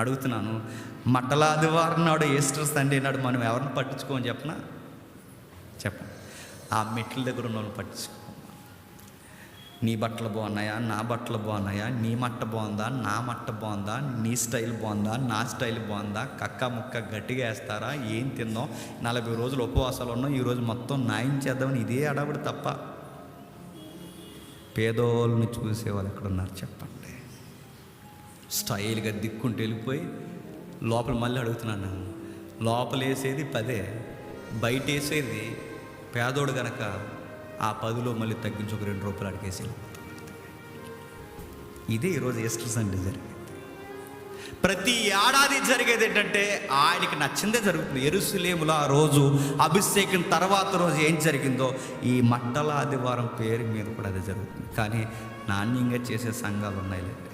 అడుగుతున్నాను, మట్టల ఆదివారం నాడు, ఈస్టర్ సండే నాడు మనం ఎవరిని పట్టించుకోమని చెప్పనా? చెప్పండి. ఆ మెట్ల దగ్గర ఉన్న వాళ్ళని పట్టించుకో. నీ బట్టలు బాగున్నాయా, నా బట్టలు బాగున్నాయా, నీ మట్ట బాగుందా, నా మట్ట బాగుందా, నీ స్టైల్ బాగుందా, నా స్టైల్ బాగుందా, కక్క ముక్క గట్టిగా వేస్తారా, ఏం తిందాం, 40 రోజులు ఉపవాసాలు ఉన్నాం, ఈరోజు మొత్తం న్యాయం చేద్దామని ఇదే అడవుడు తప్ప పేదోళ్ళని చూసేవాళ్ళు ఎక్కడున్నారు చెప్పండి? స్టైల్గా దిక్కుంటూ వెళ్ళిపోయి లోపల మళ్ళీ అడుగుతున్నాను, లోపల వేసేది 10, బయట వేసేది పేదోడు గనక ఆ 10లో మళ్ళీ తగ్గించి ఒక 2 రూపాయలు అడిగేసి. ఇదే ఈరోజు ఈస్టర్ సండే జరిగేది. ప్రతి ఏడాది జరిగేది ఏంటంటే ఆయనకి నచ్చిందే జరుగుతుంది. యెరూషలేములో ఆ రోజు అభిషేకం తర్వాత రోజు ఏం జరిగిందో ఈ మట్టల ఆదివారం పేరు మీద కూడా అదే జరుగుతుంది. కానీ నాణ్యంగా చేసే సంఘాలు ఉన్నాయిలేండి.